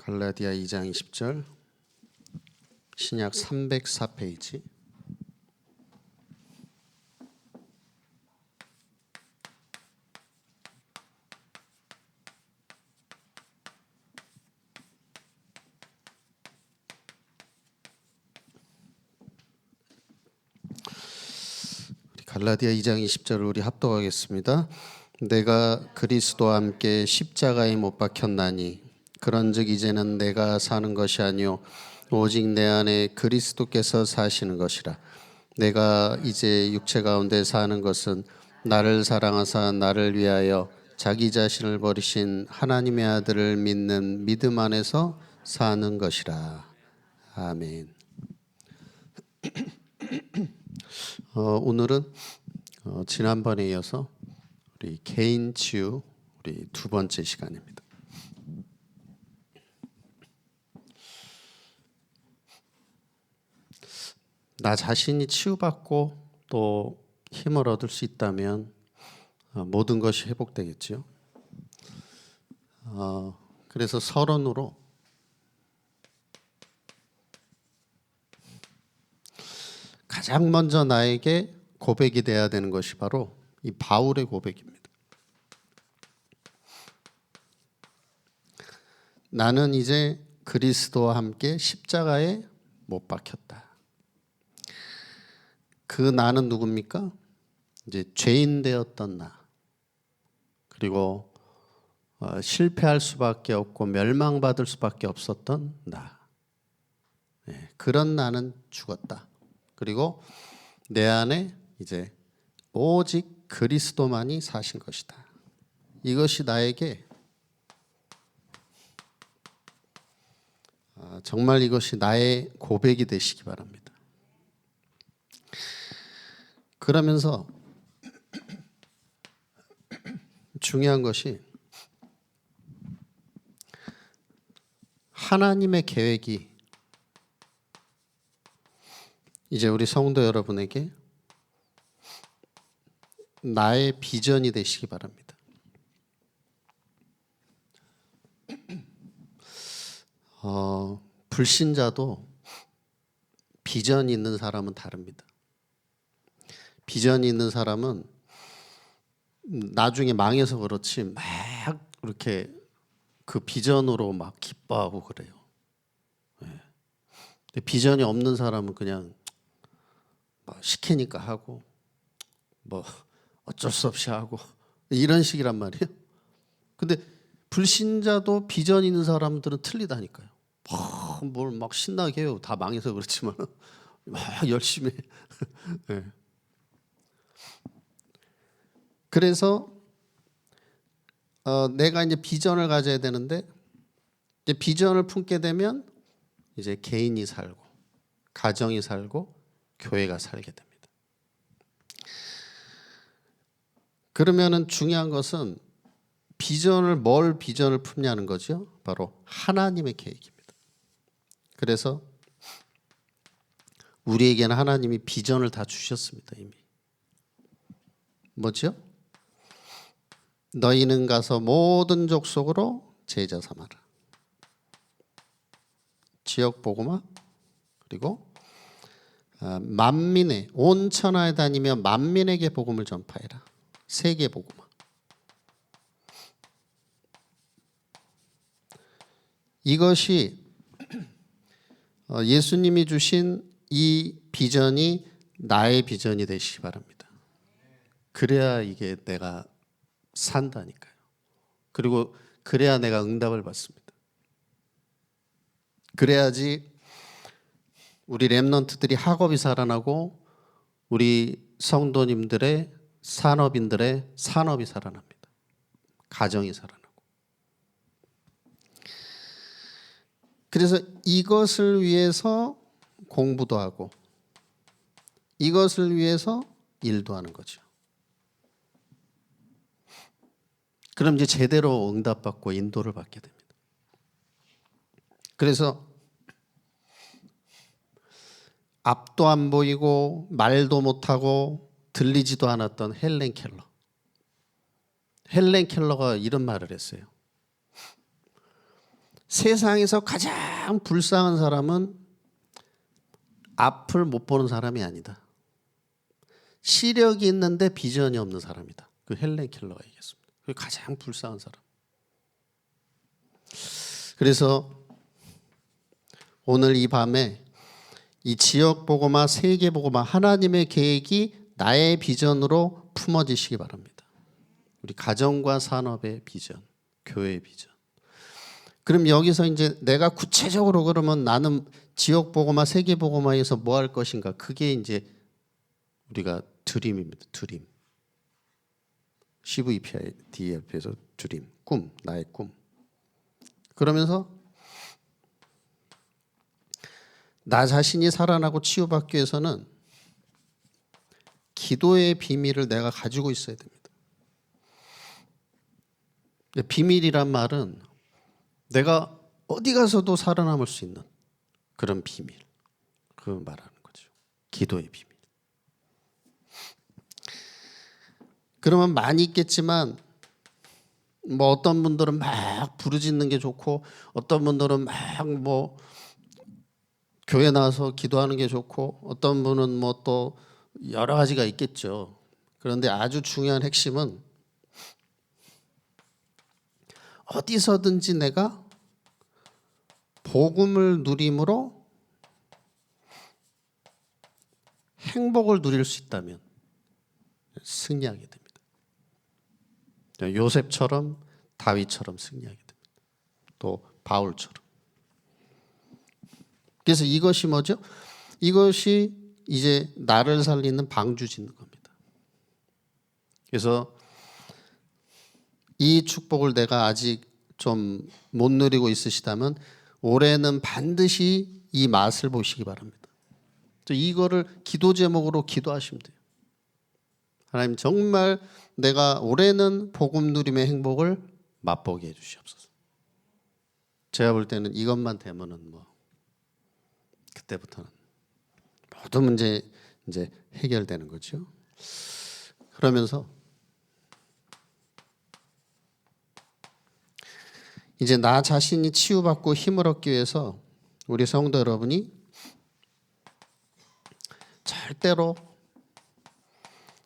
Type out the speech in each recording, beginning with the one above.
갈라디아 2장 20절 신약 304페이지. 갈라디아 2장 20절을 우리 합독하겠습니다. 내가 그리스도와 함께 십자가에 못 박혔나니 그런즉 이제는 내가 사는 것이 아니요 오직 내 안에 그리스도께서 사시는 것이라. 내가 이제 육체 가운데 사는 것은 나를 사랑하사 나를 위하여 자기 자신을 버리신 하나님의 아들을 믿는 믿음 안에서 사는 것이라. 아멘. 오늘은 지난번에 이어서 우리 개인 치유 우리 두 번째 시간입니다. 나 자신이 치유받고 또 힘을 얻을 수 있다면 모든 것이 회복되겠죠. 그래서 서론으로 가장 먼저 나에게 고백이 돼야 되는 것이 바로 이 바울의 고백입니다. 나는 이제 그리스도와 함께 십자가에 못 박혔다. 그 나는 누굽니까? 이제 죄인 되었던 나, 그리고 실패할 수밖에 없고 멸망받을 수밖에 없었던 나, 그런 나는 죽었다. 그리고 내 안에 이제 오직 그리스도만이 사신 것이다. 이것이 나에게 정말 이것이 나의 고백이 되시기 바랍니다. 그러면서 중요한 것이 하나님의 계획이 이제 우리 성도 여러분에게 나의 비전이 되시기 바랍니다. 불신자도 비전이 있는 사람은 다릅니다. 비전이 있는 사람은 나중에 망해서 그렇지 막 이렇게 그 비전으로 막 기뻐하고 그래요. 근데 비전이 없는 사람은 그냥 뭐 시키니까 하고 뭐 어쩔 수 없이 하고 이런 식이란 말이에요. 근데 불신자도 비전 있는 사람들은 틀리다니까요. 뭘 막 신나게 해요. 다 망해서 그렇지만 막 열심히 네. 그래서 내가 이제 비전을 가져야 되는데 이제 비전을 품게 되면 이제 개인이 살고 가정이 살고 교회가 살게 됩니다. 그러면은 중요한 것은 뭘 비전을 품냐는 거죠. 바로 하나님의 계획입니다. 그래서 우리에게는 하나님이 비전을 다 주셨습니다. 이미. 뭐죠? 너희는 가서 모든 족속으로 제자 삼아라. 지역 복음화 그리고 만민에 온 천하에 다니며 만민에게 복음을 전파해라. 세계 복음화. 이것이 예수님이 주신 이 비전이 나의 비전이 되시기 바랍니다. 그래야 이게 내가 산다니까요. 그리고 그래야 내가 응답을 받습니다. 그래야지 우리 렘넌트들이 학업이 살아나고 우리 성도님들의 산업인들의 산업이 살아납니다. 가정이 살아나고. 그래서 이것을 위해서 공부도 하고 이것을 위해서 일도 하는 거죠. 그럼 이제 제대로 응답받고 인도를 받게 됩니다. 그래서 앞도 안 보이고 말도 못하고 들리지도 않았던 헬렌 켈러. 헬렌 켈러가 이런 말을 했어요. 세상에서 가장 불쌍한 사람은 앞을 못 보는 사람이 아니다. 시력이 있는데 비전이 없는 사람이다. 그 헬렌 켈러가 얘기했습니다. 그게 가장 불쌍한 사람. 그래서 오늘 이 밤에 이 지역 복음화, 세계 복음화, 하나님의 계획이 나의 비전으로 품어지시기 바랍니다. 우리 가정과 산업의 비전, 교회의 비전. 그럼 여기서 이제 내가 구체적으로 그러면 나는 지역 복음화, 세계 복음화에서 뭐 할 것인가? 그게 이제 우리가 드림입니다. 드림. CVPD에서 드림, 꿈, 나의 꿈. 그러면서 나 자신이 살아나고 치유받기 위해서는 기도의 비밀을 내가 가지고 있어야 됩니다. 비밀이란 말은 내가 어디 가서도 살아남을 수 있는 그런 비밀. 그걸 말하는 거죠. 기도의 비밀. 그러면 많이 있겠지만 뭐 어떤 분들은 막 부르짖는 게 좋고 어떤 분들은 막 뭐 교회 나와서 기도하는 게 좋고 어떤 분은 뭐 또 여러 가지가 있겠죠. 그런데 아주 중요한 핵심은 어디서든지 내가 복음을 누림으로 행복을 누릴 수 있다면 승리하게 됩니다. 요셉처럼 다윗처럼 승리하게 됩니다. 또 바울처럼. 그래서 이것이 뭐죠? 이것이 이제 나를 살리는 방주 짓는 겁니다. 그래서 이 축복을 내가 아직 좀 못 누리고 있으시다면 올해는 반드시 이 맛을 보시기 바랍니다. 이거를 기도 제목으로 기도하시면 돼요. 하나님 정말 내가 올해는 복음 누림의 행복을 맛보게 해주시옵소서. 제가 볼 때는 이것만 되면은 뭐 그때부터는 모든 문제 이제 해결되는 거죠. 그러면서 이제 나 자신이 치유받고 힘을 얻기 위해서 우리 성도 여러분이 절대로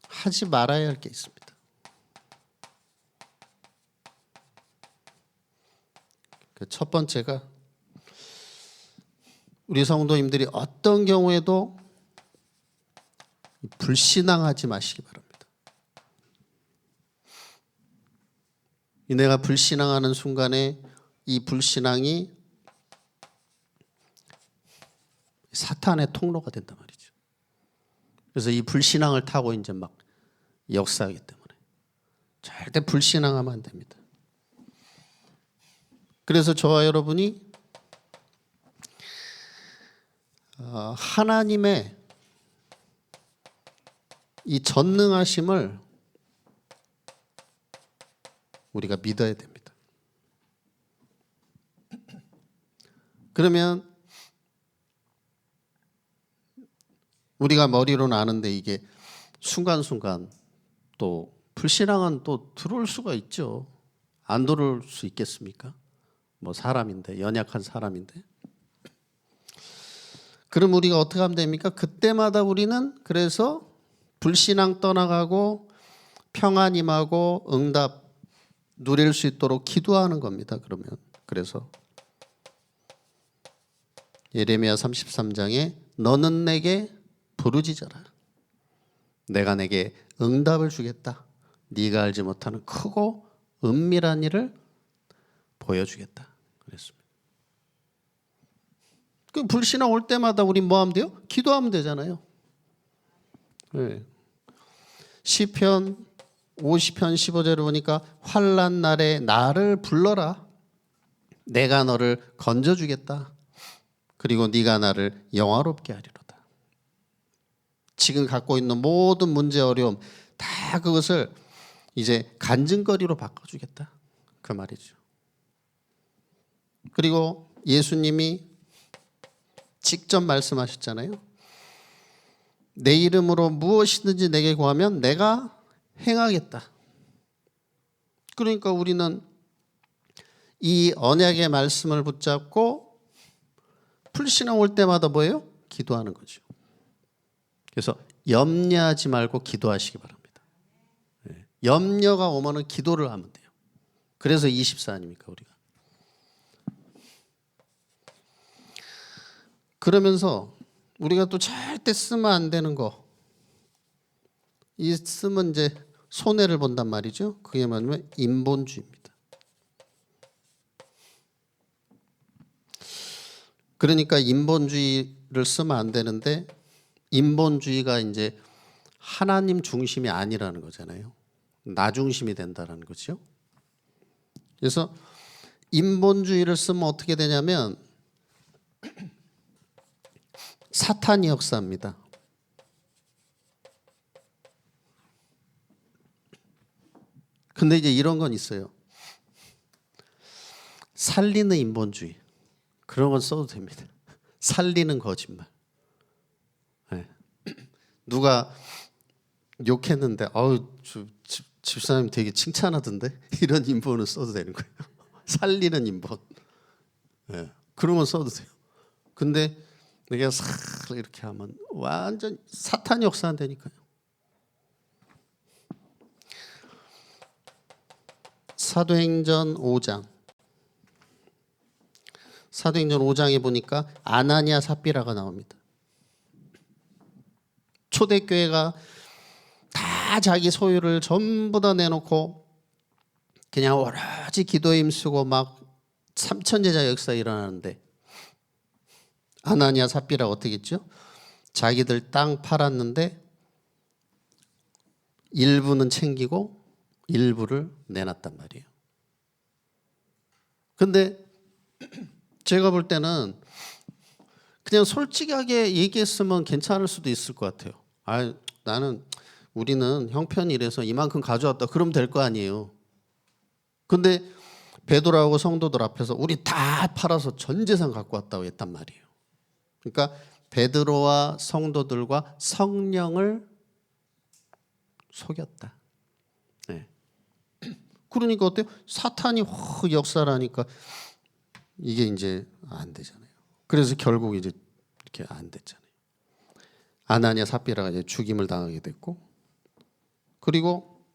하지 말아야 할 게 있습니다. 그 첫 번째가 우리 성도님들이 어떤 경우에도 불신앙하지 마시기 바랍니다. 내가 불신앙하는 순간에 이 불신앙이 사탄의 통로가 된단 말이죠. 그래서 이 불신앙을 타고 이제 막 역사하기 때문에 절대 불신앙하면 안 됩니다. 그래서 저와 여러분이 하나님의 이 전능하심을 우리가 믿어야 됩니다. 그러면 우리가 머리로는 아는데 이게 순간순간 또 불신앙은 또 들어올 수가 있죠. 안 들어올 수 있겠습니까? 뭐 사람인데, 연약한 사람인데. 그럼 우리가 어떻게 하면 됩니까? 그때마다 우리는 그래서 불신앙 떠나가고 평안 임하고 응답 누릴 수 있도록 기도하는 겁니다. 그러면 그래서 예레미야 33장에 너는 내게 부르짖어라. 내가 내게 응답을 주겠다. 네가 알지 못하는 크고 은밀한 일을 보여주겠다. 그랬습니다. 그 불신앙 올 때마다 우리 뭐 하면 돼요? 기도하면 되잖아요. 네. 시편 50편 15절을 보니까 환난 날에 나를 불러라. 내가 너를 건져주겠다. 그리고 네가 나를 영화롭게 하리로다. 지금 갖고 있는 모든 문제 어려움 다 그것을 이제 간증거리로 바꿔주겠다. 그 말이죠. 그리고 예수님이 직접 말씀하셨잖아요. 내 이름으로 무엇이든지 내게 구하면 내가 행하겠다. 그러니까 우리는 이 언약의 말씀을 붙잡고 불신앙 올 때마다 뭐예요? 기도하는 거죠. 그래서 염려하지 말고 기도하시기 바랍니다. 염려가 오면은 기도를 하면 돼요. 그래서 24 아닙니까 우리가. 그러면서 우리가 또 절대 쓰면 안 되는 거, 이 쓰면 이제 손해를 본단 말이죠. 그게 뭐냐면 인본주의입니다. 그러니까 인본주의를 쓰면 안 되는데, 인본주의가 이제 하나님 중심이 아니라는 거잖아요. 나 중심이 된다는 거죠. 그래서 인본주의를 쓰면 어떻게 되냐면 사탄이 역사합니다. 근데 이제 이런 건 있어요. 살리는 인본주의, 그런 건 써도 됩니다. 살리는 거짓말. 네. 누가 욕했는데 집사님 되게 칭찬하던데, 이런 인본은 써도 되는 거예요. 살리는 인본. 네. 그런 건 써도 돼요. 근데 내가 싹 이렇게 하면 완전 사탄이 역사한다니까요. 사도행전 5장. 사도행전 5장에 보니까 아나니아 삽비라가 나옵니다. 초대교회가 다 자기 소유를 전부 다 내놓고 그냥 오로지 기도에 힘쓰고 막 삼천제자 역사 일어나는데, 아나니아 삽비라 어떻게 했죠? 자기들 땅 팔았는데 일부는 챙기고 일부를 내놨단 말이에요. 근데 제가 볼 때는 그냥 솔직하게 얘기했으면 괜찮을 수도 있을 것 같아요. 우리는 형편이 이래서 이만큼 가져왔다, 그러면 될 거 아니에요. 근데 베드로하고 성도들 앞에서 우리 다 팔아서 전 재산 갖고 왔다고 했단 말이에요. 그러니까 베드로와 성도들과 성령을 속였다. 네. 그러니까 어때요? 사탄이 확 역사를 하니까 이게 이제 안 되잖아요. 그래서 결국 이제 이렇게 안 됐잖아요. 아나니아 삽비라가 이제 죽임을 당하게 됐고, 그리고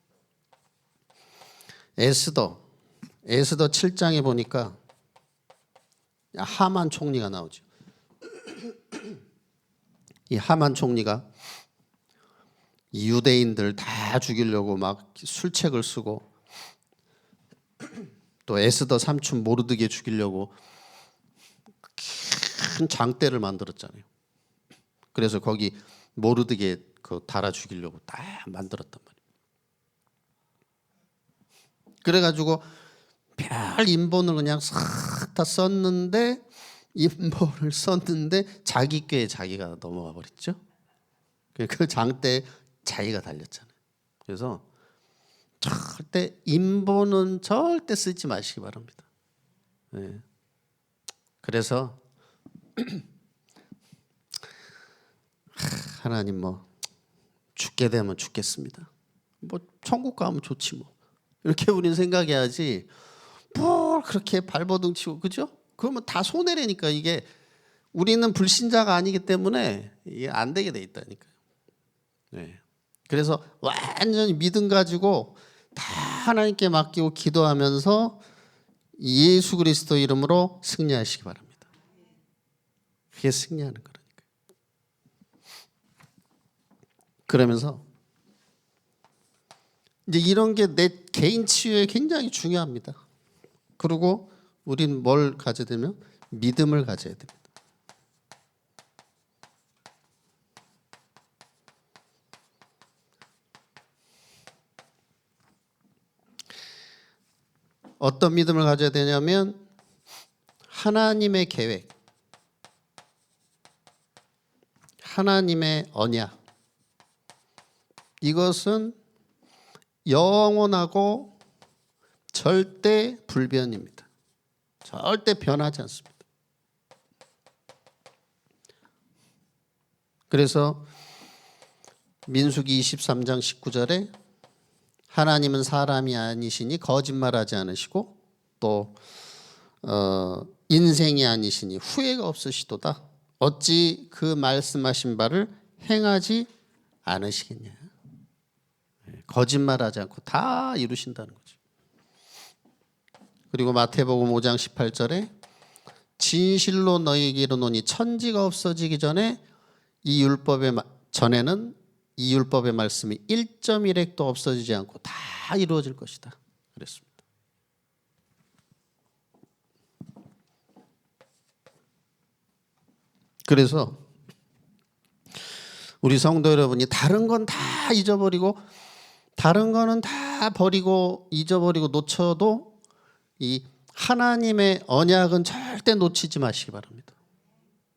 에스더 7장에 보니까 하만 총리가 나오죠. 이 하만 총리가 유대인들 다 죽이려고 막 술책을 쓰고, 또 에스더 삼촌 모르드게 죽이려고 큰 장대를 만들었잖아요. 그래서 거기 모르드게 그 달아 죽이려고 딱 만들었단 말이에요. 그래가지고 별 인본을 그냥 싹 다 썼는데, 인본을 썼는데 자기 꾀에 자기가 넘어가 버렸죠. 그 장대에 자기가 달렸잖아요. 그래서 절대 인본은 절대 쓰지 마시기 바랍니다. 네. 그래서 하나님 죽게 되면 죽겠습니다. 천국 가면 좋지 뭐. 이렇게 우리는 생각해야지, 뭘 그렇게 발버둥 치고, 그죠? 그러면 다 손해라니까. 이게 우리는 불신자가 아니기 때문에 이게 안 되게 돼 있다니까요. 네. 그래서 완전히 믿음 가지고 다 하나님께 맡기고 기도하면서 예수 그리스도 이름으로 승리하시기 바랍니다. 그게 승리하는 거라니까요. 그러면서 이제 이런 게 내 개인 치유에 굉장히 중요합니다. 그리고 우린 뭘 가져야 되면 믿음을 가져야 됩니다. 어떤 믿음을 가져야 되냐면 하나님의 계획, 하나님의 언약, 이것은 영원하고 절대 불변입니다. 절대 변하지 않습니다. 그래서 민수기 23장 19절에 하나님은 사람이 아니시니 거짓말하지 않으시고, 또 인생이 아니시니 후회가 없으시도다. 어찌 그 말씀하신 바를 행하지 않으시겠냐. 거짓말하지 않고 다 이루신다는 거죠. 그리고 마태복음 5장 18절에 진실로 너희에게 이르노니 천지가 없어지기 전에 이 율법의 전에는 이 율법의 말씀이 1.1획도 없어지지 않고 다 이루어질 것이다. 그랬습니다. 그래서 우리 성도 여러분이 다른 건 다 잊어버리고 다른 거는 다 버리고 잊어버리고 놓쳐도 이 하나님의 언약은 절대 놓치지 마시기 바랍니다.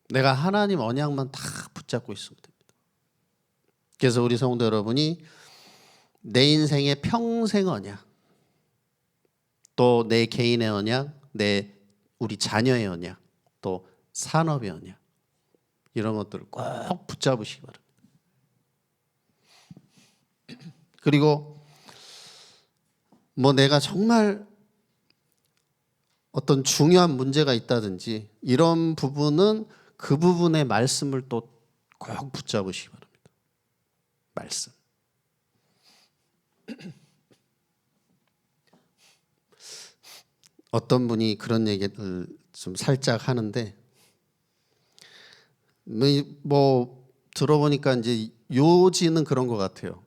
내가 하나님 언약만 다 붙잡고 있으면 됩니다. 그래서 우리 성도 여러분이 내 인생의 평생 언약, 또 내 개인의 언약, 우리 자녀의 언약, 또 산업의 언약, 이런 것들을 꼭 붙잡으시기 바랍니다. 그리고 뭐 내가 정말 어떤 중요한 문제가 있다든지 이런 부분은 그 부분의 말씀을 또 꼭 붙잡으시기 바랍니다. 말씀. 어떤 분이 그런 얘기를 좀 살짝 하는데 뭐 들어보니까 이제 요지는 그런 것 같아요.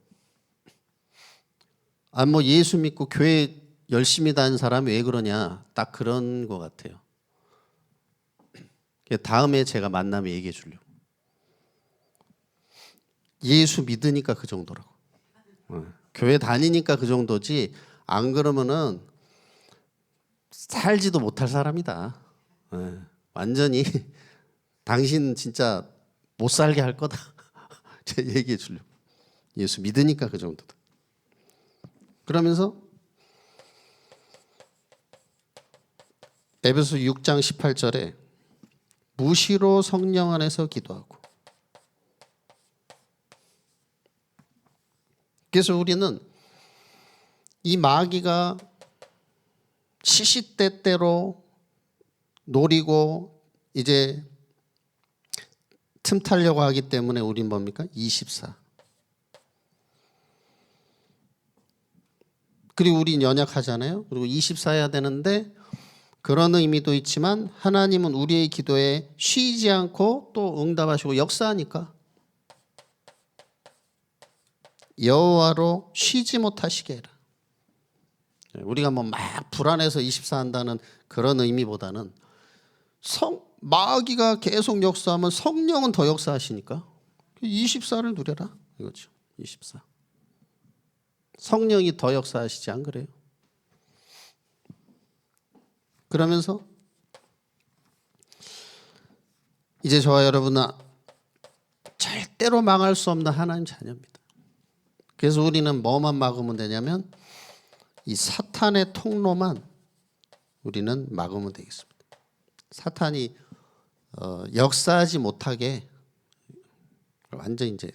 뭐 예수 믿고 교회 열심히 다니는 사람이 왜 그러냐, 딱 그런 것 같아요. 다음에 제가 만나면 얘기해 주려고. 예수 믿으니까 그 정도라고. 교회 다니니까 그 정도지 안 그러면은 살지도 못할 사람이다. 완전히 당신 진짜 못 살게 할 거다. 제가 얘기해 주려고. 예수 믿으니까 그 정도다. 그러면서 에베소 6장 18절에 무시로 성령 안에서 기도하고. 그래서 우리는 이 마귀가 시시때때로 노리고 이제 틈타려고 하기 때문에 우린 뭡니까? 24. 그리고 우린 연약하잖아요. 그리고 24 해야 되는데 그런 의미도 있지만 하나님은 우리의 기도에 쉬지 않고 또 응답하시고 역사하니까 여호와로 쉬지 못하시게 해라. 우리가 뭐 막 불안해서 24 한다는 그런 의미보다는 마귀가 계속 역사하면 성령은 더 역사하시니까 24를 누려라 이거죠. 24. 성령이 더 역사하시지 안 그래요? 그러면서 이제 저와 여러분은 절대로 망할 수 없는 하나님 자녀입니다. 그래서 우리는 뭐만 막으면 되냐면 이 사탄의 통로만 우리는 막으면 되겠습니다. 사탄이 역사하지 못하게 완전 이제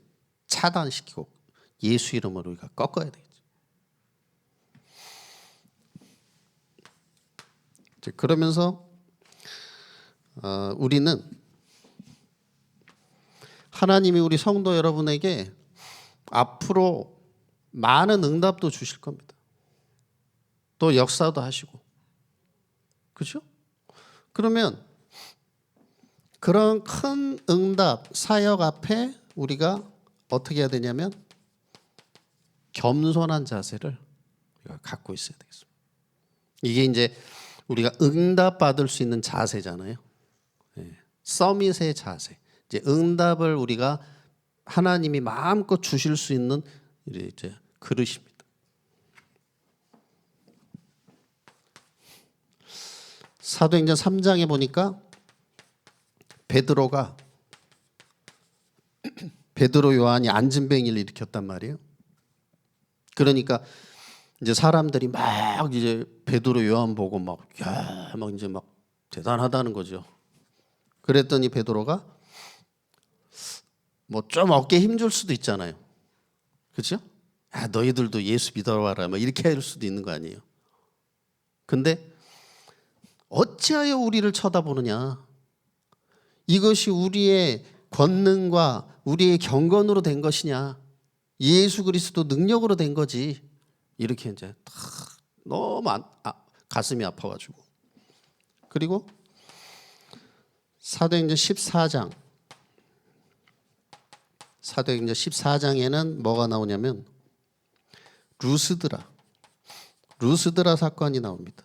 차단시키고 예수 이름으로 우리가 꺾어야 되겠죠. 그러면서 우리는 하나님이 우리 성도 여러분에게 앞으로 많은 응답도 주실 겁니다. 또 역사도 하시고. 그렇죠? 그러면 그런 큰 응답, 사역 앞에 우리가 어떻게 해야 되냐면 겸손한 자세를 우리가 갖고 있어야 되겠습니다. 이게 이제 우리가 응답받을 수 있는 자세잖아요. 서밋의 자세. 이제 응답을 우리가 하나님이 마음껏 주실 수 있는 이제 그릇입니다. 사도행전 3장에 보니까 베드로 요한이 안진뱅이를 일으켰단 말이에요. 그러니까 이제 사람들이 막 이제 베드로 요한 보고 막 이제 막 대단하다는 거죠. 그랬더니 베드로가 뭐 좀 어깨에 힘줄 수도 있잖아요. 그렇죠? 너희들도 예수 믿어봐라. 막 이렇게 할 수도 있는 거 아니에요. 근데 어찌하여 우리를 쳐다보느냐. 이것이 우리의 권능과 우리의 경건으로 된 것이냐. 예수 그리스도 능력으로 된 거지. 이렇게 이제 너무 가슴이 아파가지고. 그리고 사도행전 14장. 사도행전 14장에는 뭐가 나오냐면 루스드라 사건이 나옵니다.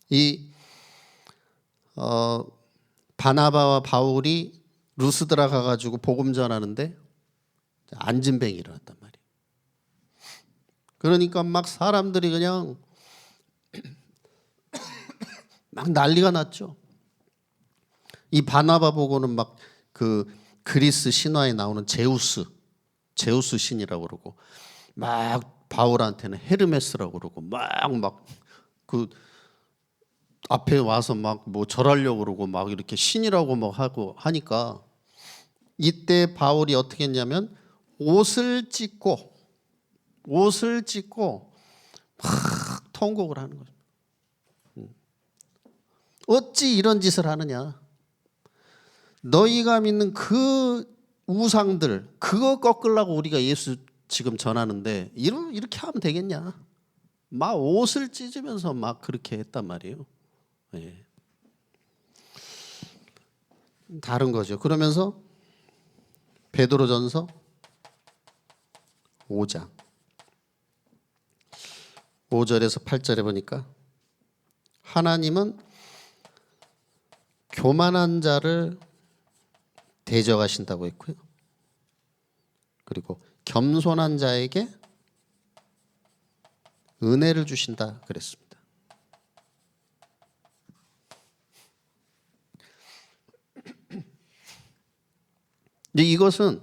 이 바나바와 바울이 루스드라 가가지고 복음 전하는데 안진뱅이 일어났단 말이에요. 그러니까 막 사람들이 그냥 막 난리가 났죠. 이 바나바 보고는 막 그 그리스 신화에 나오는 제우스 신이라고 그러고, 막 바울한테는 헤르메스라고 그러고, 막 그 앞에 와서 막 뭐 절하려고 그러고 막 이렇게 신이라고 막 하고 하니까, 이때 바울이 어떻게 했냐면 옷을 찢고 막 통곡을 하는 거죠. 어찌 이런 짓을 하느냐. 너희가 믿는 그 우상들 그거 꺾으려고 우리가 예수 지금 전하는데 이렇게 하면 되겠냐. 막 옷을 찢으면서 막 그렇게 했단 말이에요. 네. 다른 거죠. 그러면서 베드로전서 5장 5절에서 8절에 보니까 하나님은 교만한 자를 대적하신다고 했고요. 그리고 겸손한 자에게 은혜를 주신다 그랬습니다. 이것은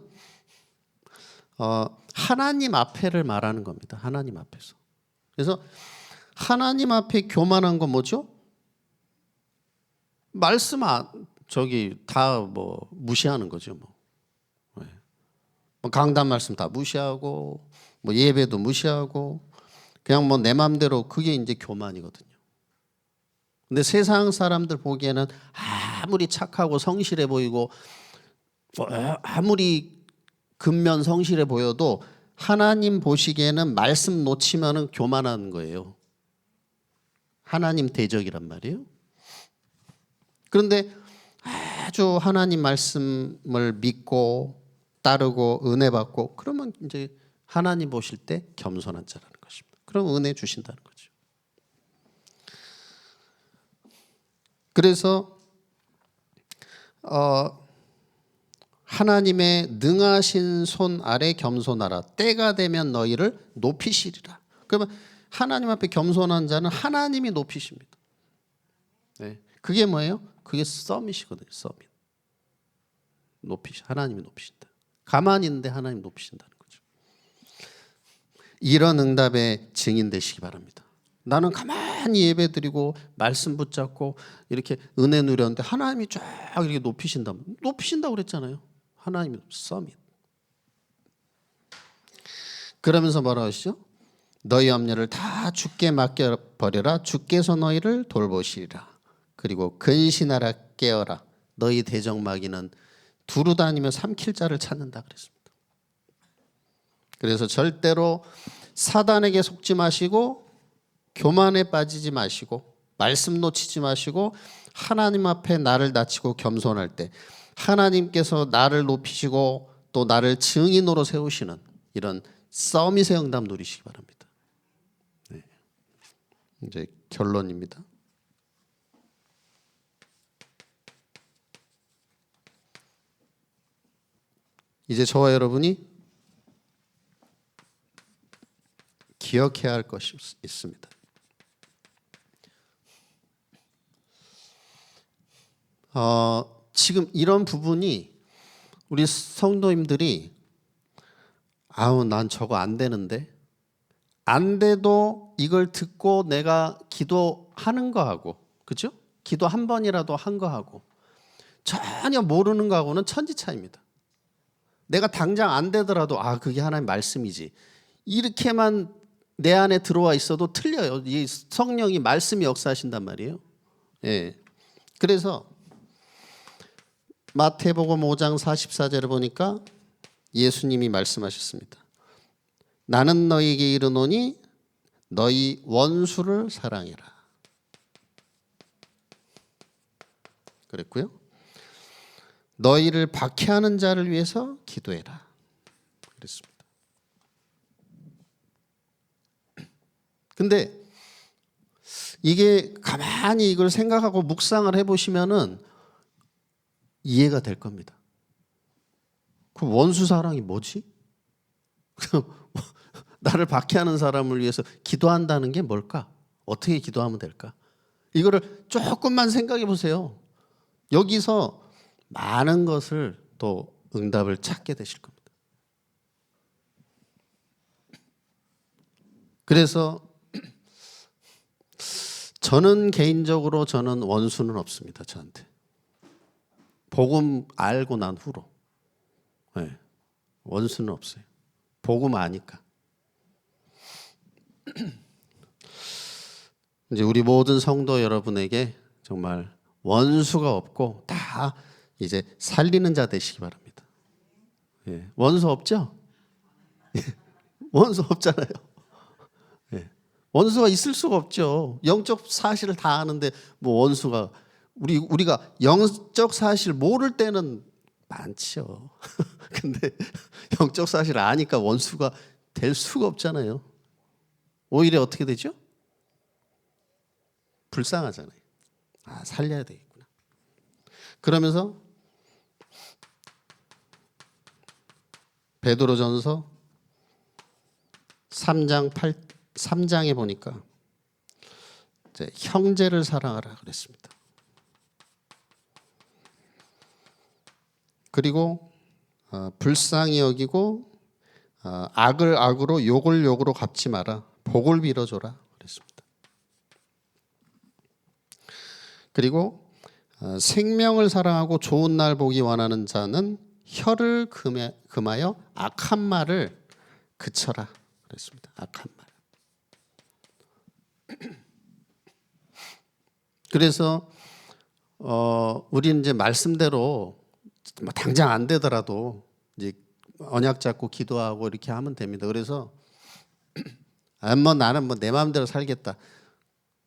하나님 앞에를 말하는 겁니다. 하나님 앞에서. 그래서 하나님 앞에 교만한 건 뭐죠? 말씀 다 뭐 무시하는 거죠. 뭐 강단 말씀 다 무시하고, 뭐 예배도 무시하고, 그냥 뭐 내 마음대로, 그게 이제 교만이거든요. 근데 세상 사람들 보기에는 아무리 착하고 성실해 보이고 아무리 근면 성실해 보여도 하나님 보시기에는 말씀 놓치면은 교만한 거예요. 하나님 대적이란 말이에요. 그런데 아주 하나님 말씀을 믿고 따르고 은혜 받고, 그러면 이제 하나님 보실 때 겸손한 자라는 것입니다. 그럼 은혜 주신다는 거죠. 그래서 하나님의 능하신 손 아래 겸손하라. 때가 되면 너희를 높이시리라. 그러면 하나님 앞에 겸손한 자는 하나님이 높이십니다. 네. 그게 뭐예요? 그게 서밋이거든요. 서밋. 하나님이 높이신다. 가만히 있는데 하나님 높이신다는 거죠. 이런 응답의 증인 되시기 바랍니다. 나는 가만히 예배드리고 말씀 붙잡고 이렇게 은혜 누렸는데 하나님이 쫙 이렇게 높이신다고 그랬잖아요. 하나님이 서밋. 그러면서 뭐라 하시죠? 너희 염려를 다 주께 맡겨버려라. 주께서 너희를 돌보시리라. 그리고 근신하라. 깨어라. 너희 대적마귀는 두루 다니며 삼킬 자를 찾는다 그랬습니다. 그래서 절대로 사단에게 속지 마시고, 교만에 빠지지 마시고, 말씀 놓치지 마시고, 하나님 앞에 나를 낮추고 겸손할 때 하나님께서 나를 높이시고 또 나를 증인으로 세우시는 이런 서밋의 응답 누리시기 바랍니다. 네. 이제 결론입니다. 이제 저와 여러분이 기억해야 할 것이 있습니다. 지금 이런 부분이 우리 성도님들이 난 저거 안 되는데, 안 돼도 이걸 듣고 내가 기도하는 거하고, 그죠? 기도 한 번이라도 한 거하고 전혀 모르는 거하고는 천지 차이입니다. 내가 당장 안 되더라도 그게 하나님 말씀이지, 이렇게만 내 안에 들어와 있어도 틀려요. 이 성령이 말씀이 역사하신단 말이에요. 예. 그래서 마태복음 5장 44절을 보니까 예수님이 말씀하셨습니다. 나는 너희에게 이르노니 너희 원수를 사랑해라. 그랬고요. 너희를 박해하는 자를 위해서 기도해라. 그랬습니다. 근데 이게 가만히 이걸 생각하고 묵상을 해보시면은 이해가 될 겁니다. 그 원수 사랑이 뭐지? 나를 박해하는 사람을 위해서 기도한다는 게 뭘까? 어떻게 기도하면 될까? 이거를 조금만 생각해 보세요. 여기서 많은 것을 또 응답을 찾게 되실 겁니다. 그래서 저는 개인적으로 원수는 없습니다. 저한테. 복음 알고 난 후로. 네, 원수는 없어요. 복음 아니까. 이제 우리 모든 성도 여러분에게 정말 원수가 없고 다 이제 살리는 자 되시기 바랍니다. 예, 원수 없죠? 예, 원수 없잖아요. 예, 원수가 있을 수가 없죠. 영적 사실을 다 아는데 뭐 원수가 우리가 영적 사실 모를 때는 많죠. 근데 영적 사실을 아니까 원수가 될 수가 없잖아요. 오히려 어떻게 되죠? 불쌍하잖아요. 아, 살려야 되겠구나. 그러면서 베드로전서 3장에 보니까 이제 형제를 사랑하라 그랬습니다. 그리고 불쌍히 여기고 악을 악으로 욕을 욕으로 갚지 마라. 복을 빌어줘라 그랬습니다. 그리고 생명을 사랑하고 좋은 날 보기 원하는 자는 혀를 금하여 악한 말을 그쳐라 그랬습니다. 악한 말. 그래서 우리는 이제 말씀대로 뭐 당장 안 되더라도 이제 언약 잡고 기도하고 이렇게 하면 됩니다. 그래서 뭐 나는 뭐 내 마음대로 살겠다.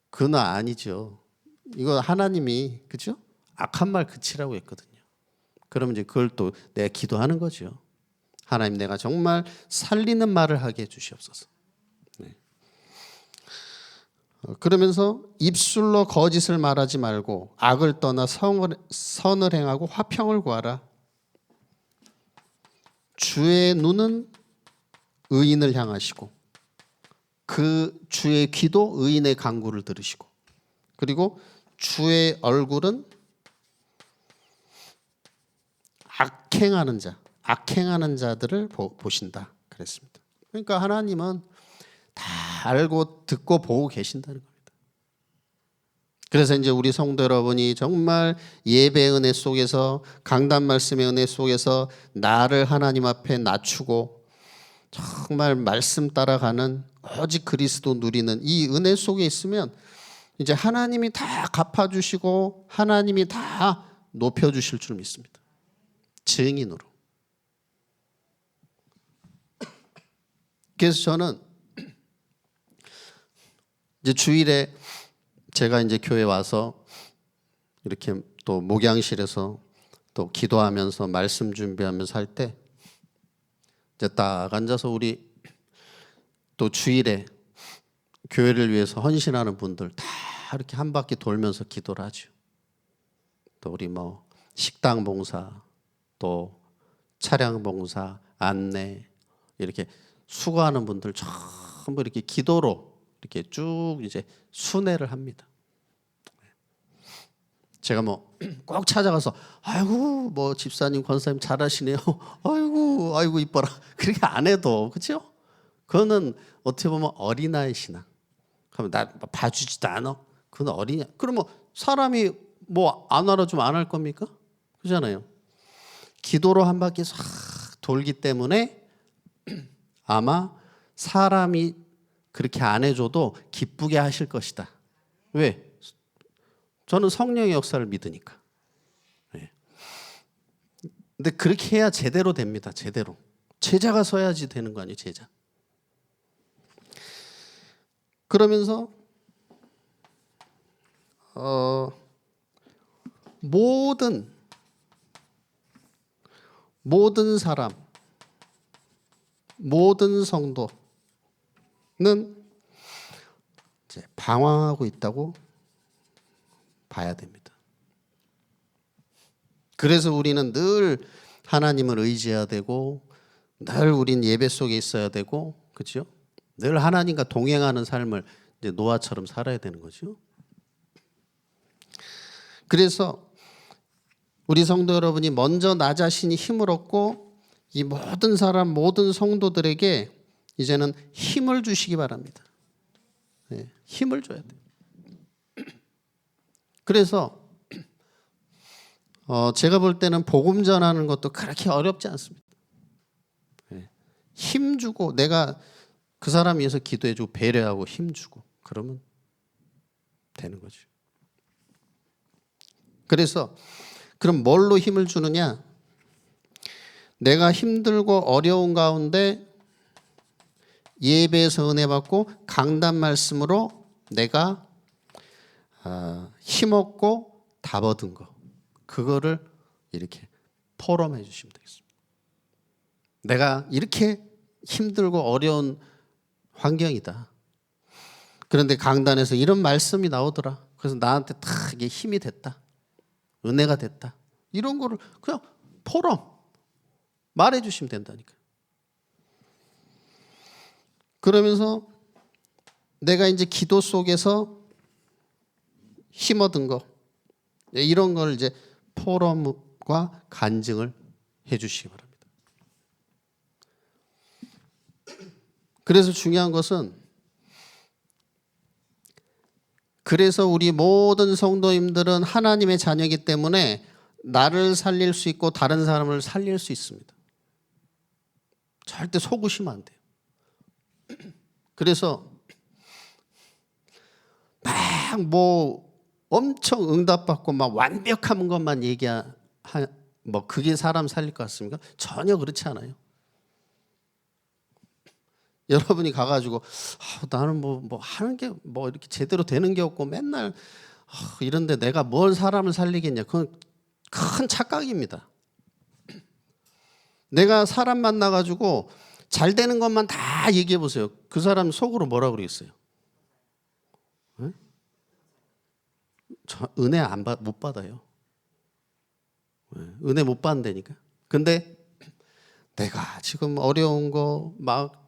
그건 아니죠. 이거 하나님이 그죠? 악한 말 그치라고 했거든요. 그러면 이제 그걸 또 내가 기도하는 거죠. 하나님 내가 정말 살리는 말을 하게 해주시옵소서. 네. 그러면서 입술로 거짓을 말하지 말고 악을 떠나 선을 행하고 화평을 구하라. 주의 눈은 의인을 향하시고 그 주의 귀도 의인의 간구를 들으시고 그리고 주의 얼굴은 악행하는 자들을 보신다 그랬습니다. 그러니까 하나님은 다 알고 듣고 보고 계신다는 겁니다. 그래서 이제 우리 성도 여러분이 정말 예배 은혜 속에서 강단 말씀의 은혜 속에서 나를 하나님 앞에 낮추고 정말 말씀 따라가는 오직 그리스도 누리는 이 은혜 속에 있으면 이제 하나님이 다 갚아주시고 하나님이 다 높여주실 줄 믿습니다. 증인으로. 그래서 저는 이제 주일에 제가 이제 교회 와서 이렇게 또 목양실에서 또 기도하면서 말씀 준비하면서 할 때 이제 딱 앉아서 우리 또 주일에 교회를 위해서 헌신하는 분들 다 이렇게 한 바퀴 돌면서 기도를 하죠. 또 우리 뭐 식당 봉사, 또 차량 봉사, 안내 이렇게 수고하는 분들 전부 이렇게 기도로 이렇게 쭉 이제 순회를 합니다. 제가 뭐 꼭 찾아가서 아이고 뭐 집사님 권사님 잘하시네요. 아이고 이뻐라 그렇게 안 해도 그렇죠? 그거는 어떻게 보면 어린아이 신앙. 그러면 나 봐주지도 않아. 그건 어린이. 그러면 사람이 뭐 안 알아주면 안 할 겁니까? 그렇잖아요. 기도로 한 바퀴 싹 돌기 때문에 아마 사람이 그렇게 안 해줘도 기쁘게 하실 것이다. 왜? 저는 성령의 역사를 믿으니까. 네. 근데 그렇게 해야 제대로 됩니다. 제대로. 제자가 서야지 되는 거 아니에요. 제자. 그러면서 모든 사람, 모든 성도는 이제 방황하고 있다고 봐야 됩니다. 그래서 우리는 늘 하나님을 의지해야 되고, 늘 우린 예배 속에 있어야 되고, 그렇죠? 늘 하나님과 동행하는 삶을 이제 노아처럼 살아야 되는 거죠. 그래서 우리 성도 여러분이 먼저 나 자신이 힘을 얻고 이 모든 사람, 모든 성도들에게 이제는 힘을 주시기 바랍니다. 네, 힘을 줘야 돼요. 그래서 제가 볼 때는 복음 전하는 것도 그렇게 어렵지 않습니다. 네, 힘 주고 내가 그 사람 위해서 기도해주고 배려하고 힘 주고 그러면 되는 거죠. 그래서 그럼 뭘로 힘을 주느냐? 내가 힘들고 어려운 가운데 예배에서 은혜 받고 강단 말씀으로 내가 힘없고 답 얻은 거, 그거를 이렇게 포럼해 주시면 되겠습니다. 내가 이렇게 힘들고 어려운 환경이다. 그런데 강단에서 이런 말씀이 나오더라. 그래서 나한테 다 이게 힘이 됐다. 은혜가 됐다. 이런 거를 그냥 포럼 말해 주시면 된다니까요. 그러면서 내가 이제 기도 속에서 힘 얻은 거, 이런 걸 이제 포럼과 간증을 해 주시기 바랍니다. 그래서 중요한 것은, 그래서 우리 모든 성도님들은 하나님의 자녀이기 때문에 나를 살릴 수 있고 다른 사람을 살릴 수 있습니다. 절대 속으시면 안 돼요. 그래서 막 뭐 엄청 응답받고 막 완벽한 것만 뭐 그게 사람 살릴 것 같습니까? 전혀 그렇지 않아요. 여러분이 가가지고 나는 뭐 하는 게 뭐 이렇게 제대로 되는 게 없고 맨날 이런데 내가 뭘 사람을 살리겠냐? 그건 큰 착각입니다. 내가 사람 만나가지고 잘 되는 것만 다 얘기해 보세요. 그 사람 속으로 뭐라 그러겠어요? 네? 저 은혜 못 받아요. 네? 은혜 못 받는다니까. 근데 내가 지금 어려운 거 막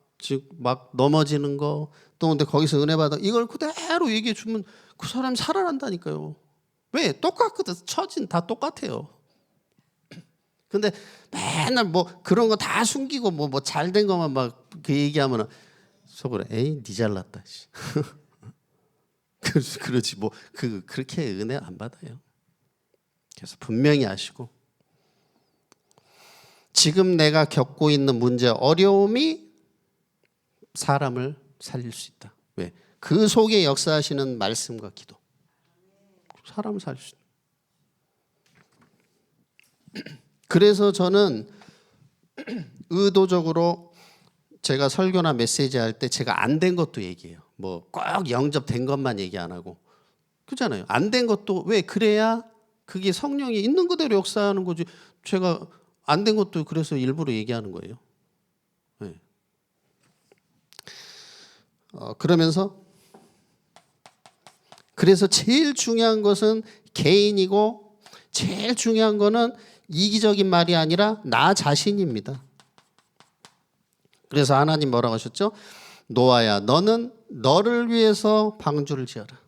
넘어지는 거, 또 근데 거기서 은혜 받아, 이걸 그대로 얘기해 주면 그 사람 살아난다니까요. 왜? 똑같거든. 처진 다 똑같아요. 근데 맨날 뭐 그런 거 다 숨기고 뭐 잘 된 것만 막 그 얘기하면 속으로 에이 니 잘났다. 그러지 뭐 그렇게 은혜 안 받아요. 그래서 분명히 아시고, 지금 내가 겪고 있는 문제, 어려움이 사람을 살릴 수 있다. 왜? 그 속에 역사하시는 말씀과 기도. 사람을 살릴 수 있다. 그래서 저는 의도적으로 제가 설교나 메시지 할 때 제가 안 된 것도 얘기해요. 뭐 꼭 영접된 것만 얘기 안 하고. 그렇잖아요. 안 된 것도, 왜? 그래야 그게 성령이 있는 그대로 역사하는 거지. 제가 안 된 것도 그래서 일부러 얘기하는 거예요. 네. 그래서 제일 중요한 것은 개인이고, 제일 중요한 거는 이기적인 말이 아니라 나 자신입니다. 그래서 하나님 뭐라고 하셨죠? 노아야, 너는 너를 위해서 방주를 지어라.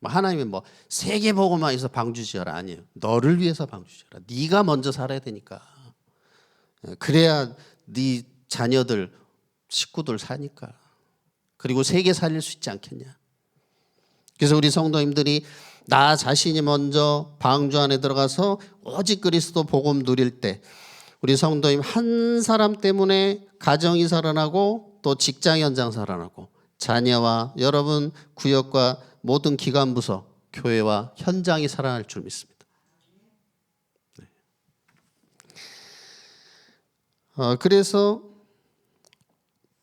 하나님이 뭐 세계보고만 해서 방주 지어라 아니에요. 너를 위해서 방주 지어라. 네가 먼저 살아야 되니까. 그래야 네 자녀들, 식구들 사니까. 그리고 세계 살릴 수 있지 않겠냐. 그래서 우리 성도님들이 나 자신이 먼저 방주 안에 들어가서 오직 그리스도 복음 누릴 때, 우리 성도님 한 사람 때문에 가정이 살아나고 또 직장 현장 살아나고 자녀와 여러분 구역과 모든 기관부서, 교회와 현장이 살아날 줄 믿습니다. 그래서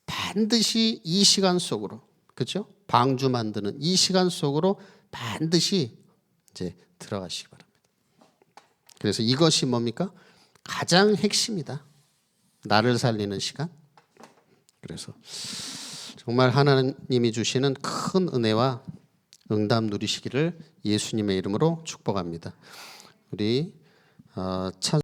반드시 이 시간 속으로, 그렇죠? 방주 만드는 이 시간 속으로 반드시 이제 들어가시기 바랍니다. 그래서 이것이 뭡니까? 가장 핵심이다. 나를 살리는 시간. 그래서 정말 하나님이 주시는 큰 은혜와 응답 누리시기를 예수님의 이름으로 축복합니다. 우리 찬